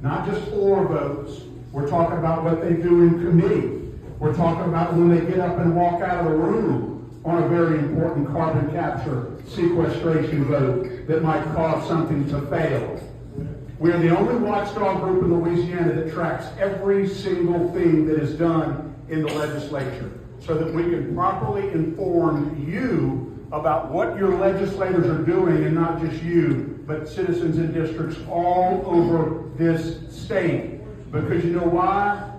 not just floor votes. We're talking about what they do in committee. We're talking about when they get up and walk out of the room on a very important carbon capture sequestration vote that might cause something to fail. We are the only watchdog group in Louisiana that tracks every single thing that is done in the legislature so that we can properly inform you about what your legislators are doing, and not just you, but citizens in districts all over this state. Because you know why?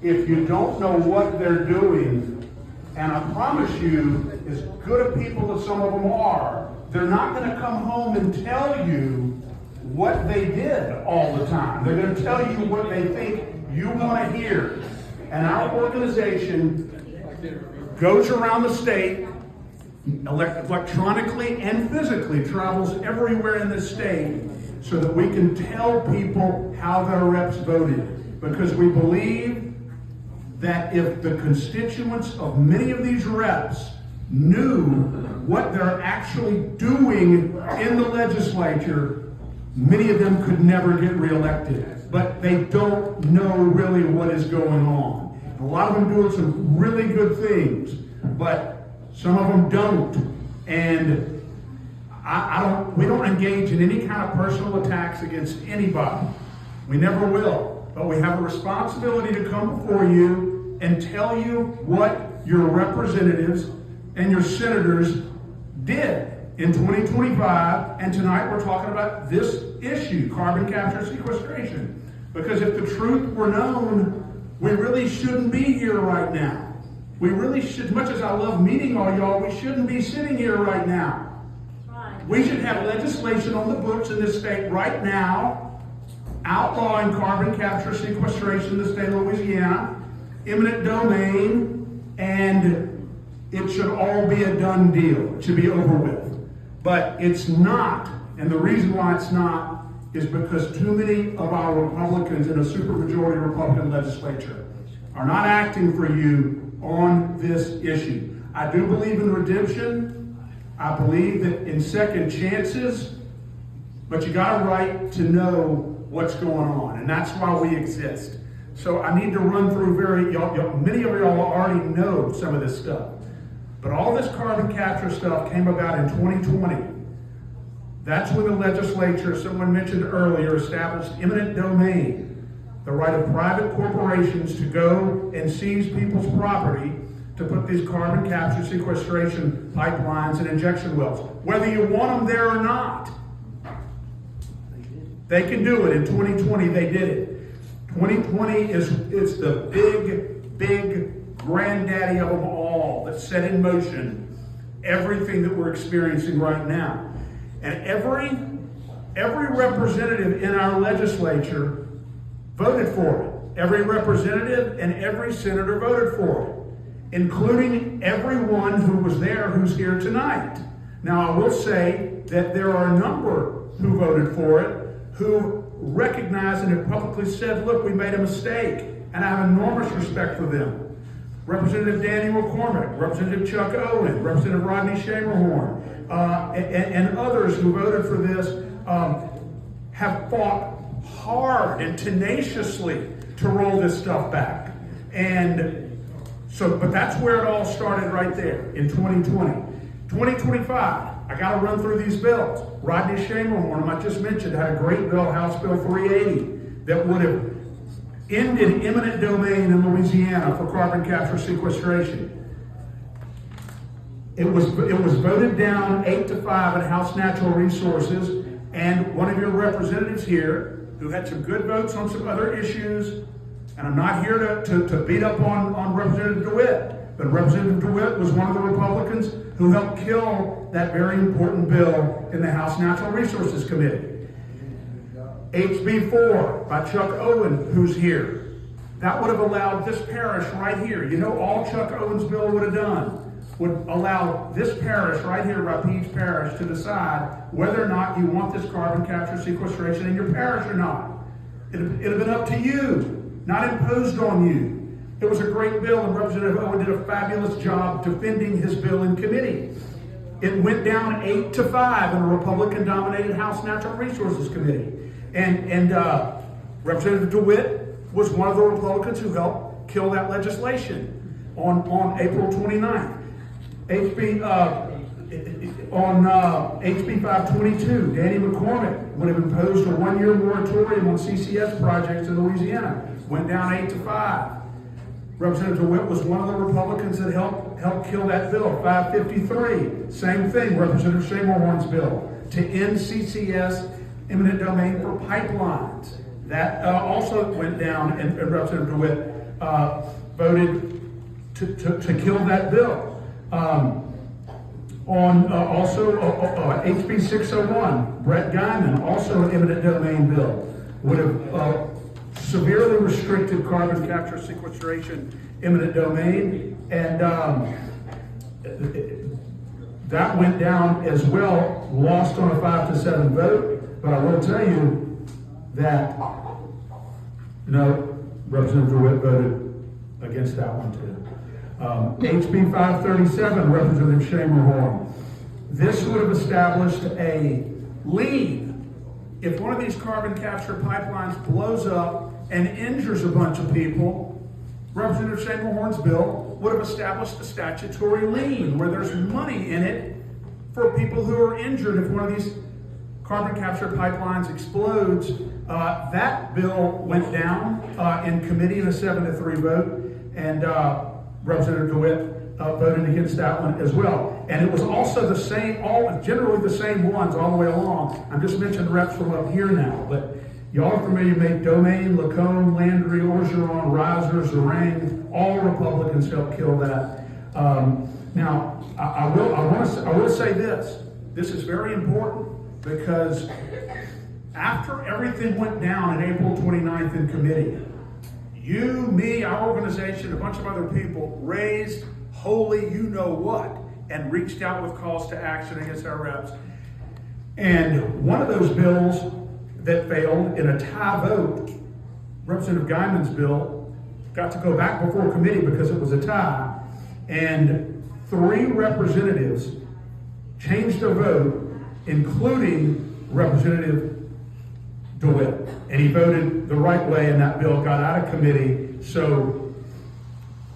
If you don't know what they're doing, and I promise you, as good a people as some of them are, they're not going to come home and tell you what they did all the time. They're going to tell you what they think you want to hear. And our organization goes around the state, electronically and physically, travels everywhere in the state so that we can tell people how their reps voted. Because we believe that if the constituents of many of these reps knew what they're actually doing in the legislature, many of them could never get reelected. But they don't know really what is going on. A lot of them doing some really good things, but some of them don't. And we don't engage in any kind of personal attacks against anybody. We never will. But we have a responsibility to come before you and tell you what your representatives and your senators did in 2025. And tonight we're talking about this issue, carbon capture sequestration. Because if the truth were known, we really shouldn't be here right now. We really should, as much as I love meeting all y'all, we shouldn't be sitting here right now. We should have legislation on the books in this state right now outlawing carbon capture sequestration in the state of Louisiana, eminent domain, and it should all be a done deal. It should be over with. But it's not, and the reason why it's not is because too many of our Republicans in a supermajority Republican legislature are not acting for you on this issue. I do believe in redemption. I believe that in second chances, but you got a right to know what's going on, and that's why we exist. So I need to run through many of y'all already know some of this stuff, but all this carbon capture stuff came about in 2020. That's when the legislature, someone mentioned earlier, established eminent domain, the right of private corporations to go and seize people's property to put these carbon capture sequestration pipelines and injection wells. Whether you want them there or not, they can do it. In 2020, they did it. 2020 is the big granddaddy of them all that set in motion everything that we're experiencing right now. And every representative in our legislature voted for it. Every representative and every senator voted for it, including everyone who was there who's here tonight. Now, I will say that there are a number who voted for it who recognized and have publicly said, look, we made a mistake, and I have enormous respect for them. Representative Daniel McCormick, Representative Chuck Owen, Representative Rodney Schamerhorn, and others who voted for this have fought hard and tenaciously to roll this stuff back. And so, but that's where it all started right there in 2020. 2025, I got to run through these bills. Rodney Schamerhorn, I just mentioned, had a great bill, House Bill 380, that would have ended eminent domain in Louisiana for carbon capture sequestration. It was voted down 8-5 in House Natural Resources, and one of your representatives here, who had some good votes on some other issues, and I'm not here to beat up on Representative DeWitt, but Representative DeWitt was one of the Republicans who helped kill that very important bill in the House Natural Resources Committee. HB 4 by Chuck Owen, who's here. That would have allowed this parish right here. You know, all Chuck Owen's bill would have done would allow this parish right here, Rapides Parish, to decide whether or not you want this carbon capture sequestration in your parish or not. It'd have been up to you, not imposed on you. It was a great bill, and Representative Owen did a fabulous job defending his bill in committee. It went down 8-5 in a Republican-dominated House Natural Resources Committee. And Representative DeWitt was one of the Republicans who helped kill that legislation on April 29th. HB 522, Danny McCormick would have imposed a one-year moratorium on CCS projects in Louisiana. Went down 8-5. Representative DeWitt was one of the Republicans that helped kill that bill. 553, same thing, Representative Shamorhorn's bill to end CCS eminent domain for pipelines. That also went down, and Representative DeWitt voted to kill that bill. HB 601, Brett Guyman, also an eminent domain bill, would have severely restricted carbon capture sequestration eminent domain, and that went down as well, lost on a 5-7 vote. But I will tell you that no, Representative DeWitt voted against that one too. HB 537, Representative Shamorhorn. This would have established a lien if one of these carbon capture pipelines blows up and injures a bunch of people. Representative Shamorhorn's bill would have established a statutory lien where there's money in it for people who are injured if one of these carbon capture pipelines explodes. That bill went down in committee in a 7-3 vote, and Representative DeWitt voted against that one as well. And it was also the same, generally the same ones all the way along. I'm just mentioning reps from up here now, but y'all are familiar with Domain, Lacombe, Landry, Orgeron, Reiser, Zerang, all Republicans helped kill that. Now, I will say this. This is very important because after everything went down on April 29th in committee, you, me, our organization, a bunch of other people raised holy you-know-what and reached out with calls to action against our reps. And one of those bills that failed in a tie vote, Representative Guyman's bill, got to go back before committee because it was a tie. And 3 representatives changed their vote, including Representative DeWitt. And he voted the right way, and that bill got out of committee. So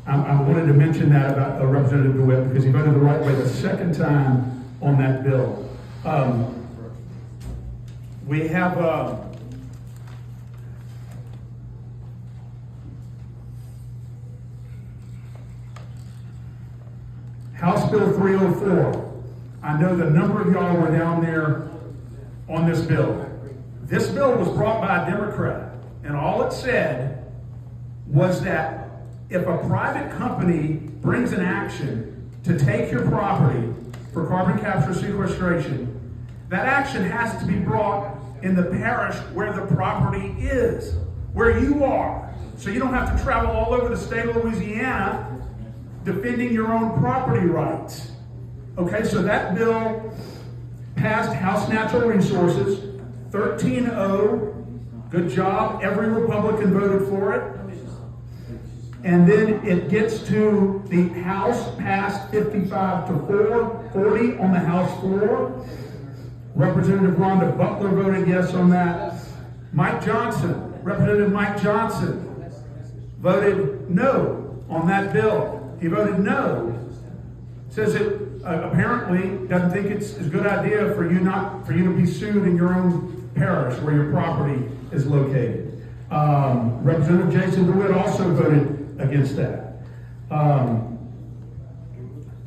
I wanted to mention that about Representative DeWitt because he voted the right way the second time on that bill. We have House Bill 304. I know the number of y'all were down there on this bill. This bill was brought by a Democrat, and all it said was that if a private company brings an action to take your property for carbon capture sequestration, that action has to be brought in the parish where the property is, where you are. So you don't have to travel all over the state of Louisiana defending your own property rights. Okay, so that bill passed House Natural Resources, 13-0. Good job. Every Republican voted for it. And then it gets to the House, passed 55-40 on the House floor. Representative Rhonda Butler voted yes on that. Representative Mike Johnson voted no on that bill. He voted no. Says it apparently doesn't think it's a good idea for you to be sued in your own parish where your property is located. Representative Jason DeWitt also voted against that.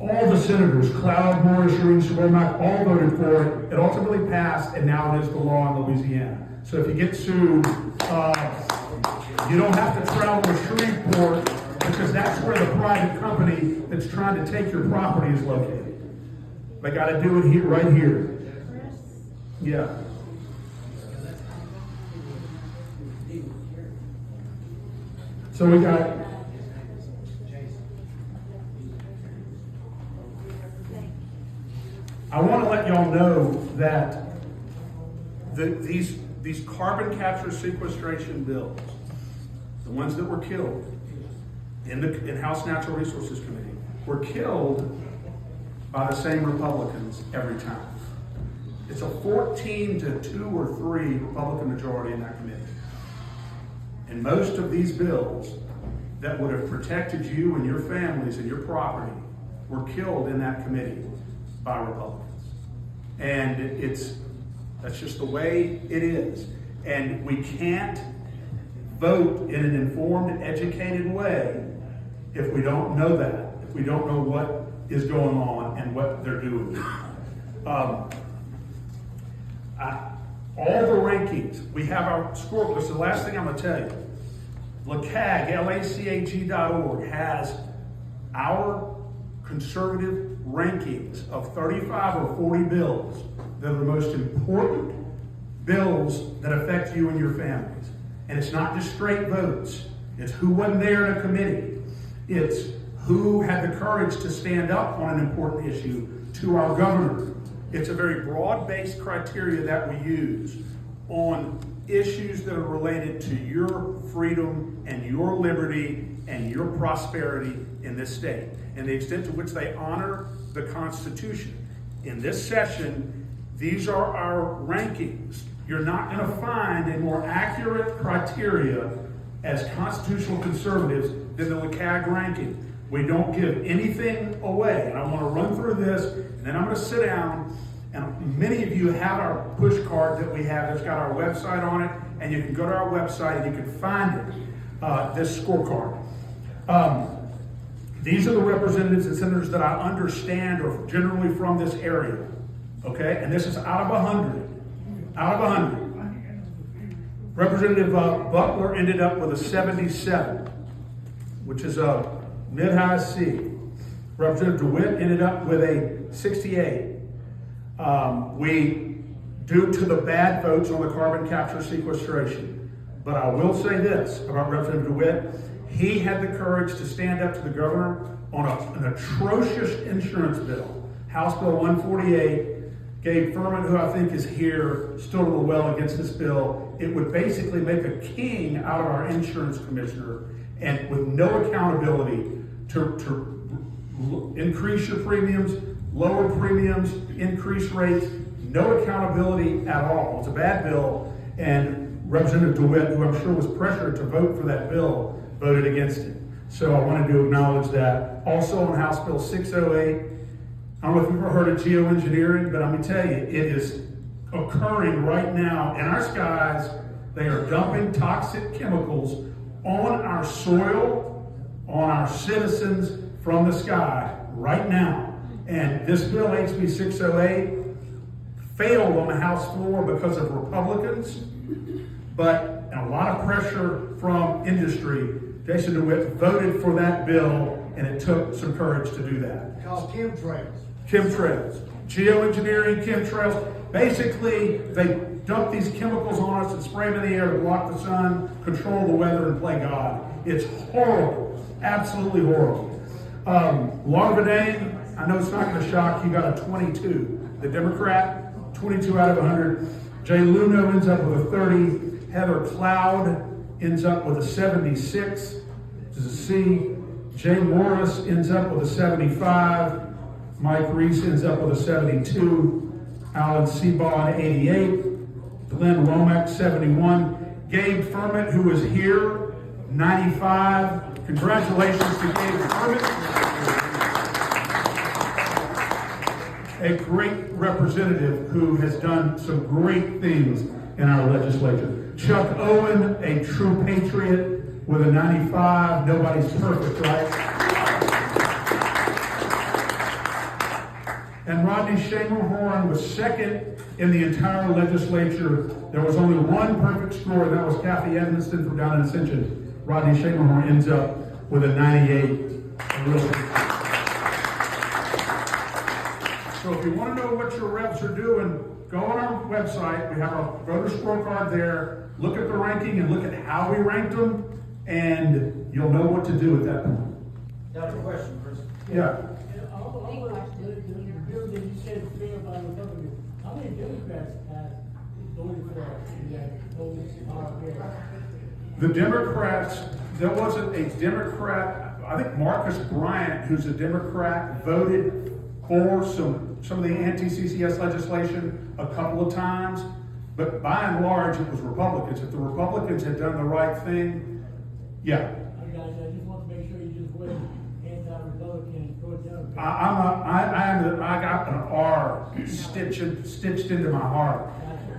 All the senators, Cloud, Morris, Shereen, Shabbat, all voted for it. It ultimately passed, and now it is the law in Louisiana. So if you get sued, you don't have to travel to Shreveport because that's where the private company that's trying to take your property is located. They got to do it here, right here. Yeah. So we got. I want to let y'all know that these carbon capture sequestration bills, the ones that were killed in House Natural Resources Committee, were killed by the same Republicans every time. It's a 14-2 or 3 Republican majority in that committee. And most of these bills that would have protected you and your families and your property were killed in that committee by Republicans. And that's just the way it is. And we can't vote in an informed, educated way if we don't know that, if we don't know what is going on and what they're doing. All the rankings, we have our score. This is the last thing I'm going to tell you. LACAG, LACAG.org, has our conservative rankings of 35 or 40 bills that are the most important bills that affect you and your families. And it's not just straight votes. It's who wasn't there in a committee. It's who had the courage to stand up on an important issue to our governor. It's a very broad-based criteria that we use on issues that are related to your freedom and your liberty and your prosperity in this state, and the extent to which they honor the Constitution. In this session, these are our rankings. You're not going to find a more accurate criteria as constitutional conservatives than the LACAG ranking. We don't give anything away. And I want to run through this, and then I'm going to sit down. And many of you have our push card that we have that's got our website on it, and you can go to our website and you can find it, this scorecard. These are the representatives and senators that I understand are generally from this area. Okay? And this is out of 100. Out of 100. Representative Butler ended up with a 77, which is a mid-high C. Representative DeWitt ended up with a 68. Due to the bad votes on the carbon capture sequestration. But I will say this about Representative DeWitt. He had the courage to stand up to the governor on an atrocious insurance bill. House Bill 148. Gabe Furman, who I think is here, stood on the well against this bill. It would basically make a king out of our insurance commissioner, and with no accountability to increase your premiums, lower premiums, increase rates, no accountability at all. It's a bad bill, and Representative DeWitt, who I'm sure was pressured to vote for that bill, voted against it. So I wanted to acknowledge that. Also on House Bill 608, I don't know if you've ever heard of geoengineering, but I'm going to tell you, it is occurring right now in our skies. They are dumping toxic chemicals on our soil, on our citizens from the sky right now. And this bill, HB 608, failed on the House floor because of Republicans, but a lot of pressure from industry. Jason DeWitt voted for that bill, and it took some courage to do that. It's called chemtrails. Chemtrails. Geoengineering, chemtrails. Basically, they dump these chemicals on us and spray them in the air to block the sun, control the weather, and play God. It's horrible. Absolutely horrible. Laura Verdane, I know it's not going to shock you, got a 22. The Democrat, 22 out of 100. Jay Luno ends up with a 30. Heather Cloud ends up with a 76. This is a C. Jay Morris ends up with a 75. Mike Reese ends up with a 72. Alan Seabaugh, 88. Glenn Womack, 71. Gabe Furman, who is here, 95. Congratulations to Gabe Furman. A great representative who has done some great things in our legislature. Chuck Owen, a true patriot with a 95. Nobody's perfect, right? And Rodney Schamerhorn was second in the entire legislature. There was only one perfect score, and that was Kathy Edmonston from down in Ascension. Rodney Schamerhorn ends up with a 98. So if you want to know what your reps are doing, go on our website. We have our voter scorecard there. Look at the ranking and look at how we ranked them, and you'll know what to do at that point. Got a question, Chris? Yeah. The bill that you said failed by Republicans, how many Democrats have voted for that? The Democrats, there wasn't a Democrat. I think Marcus Bryant, who's a Democrat, voted for some of the anti-CCS legislation a couple of times, But by and large, it was Republicans. If the Republicans had done the right thing, yeah. I just want to make sure you just went anti-Republican and pro-Democrat. I got an R stitched into my heart.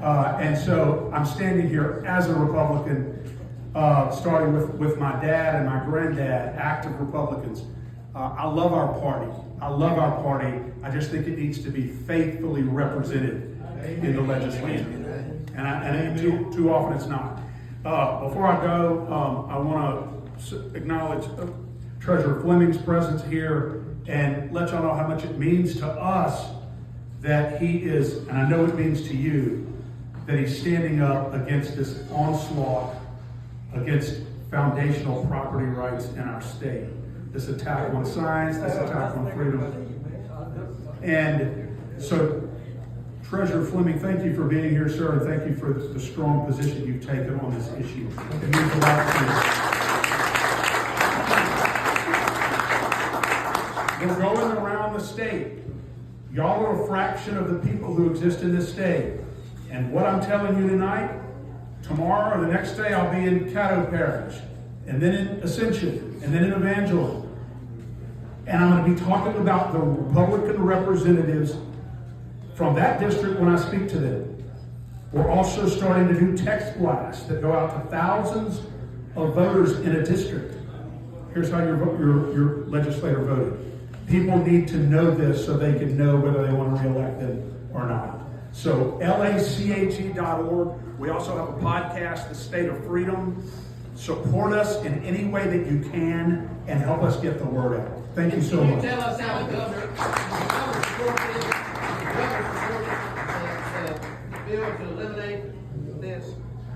And so I'm standing here as a Republican, starting with my dad and my granddad, active Republicans. I love our party. I love our party. I just think it needs to be faithfully represented in the legislature. And too often it's not. Before I go, I want to acknowledge Treasurer Fleming's presence here and let y'all know how much it means to us that he is, and I know it means to you, that he's standing up against this onslaught against foundational property rights in our state. This attack on science, this attack on freedom. And so, Treasurer Fleming, thank you for being here, sir, and thank you for the strong position you've taken on this issue. It means a lot to you. We're going around the state. Y'all are a fraction of the people who exist in this state. And what I'm telling you tonight, tomorrow or the next day, I'll be in Caddo Parish, and then in Ascension, and then in Evangeline. And I'm going to be talking about the Republican representatives from that district when I speak to them. We're also starting to do text blasts that go out to thousands of voters in a district. Here's how your legislator voted. People need to know this so they can know whether they want to reelect them or not. So LACAG.org. We also have a podcast, The State of Freedom. Support us in any way that you can and help us get the word out. Thank you so much. Can you tell us how the governor supported the bill to eliminate this?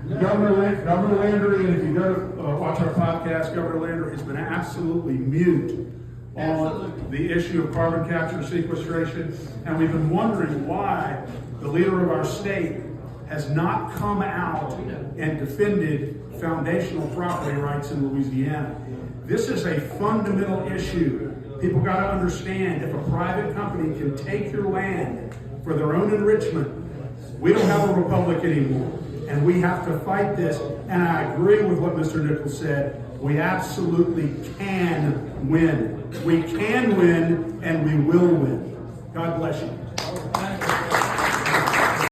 Governor Landry, and if you go to watch our podcast, Governor Landry has been absolutely mute on the issue of carbon capture and sequestration, and we've been wondering why the leader of our state has not come out and defended foundational property rights in Louisiana. This is a fundamental issue. People got to understand, if a private company can take your land for their own enrichment, we don't have a republic anymore. And we have to fight this. And I agree with what Mr. Nichols said. We absolutely can win. We can win, and we will win. God bless you.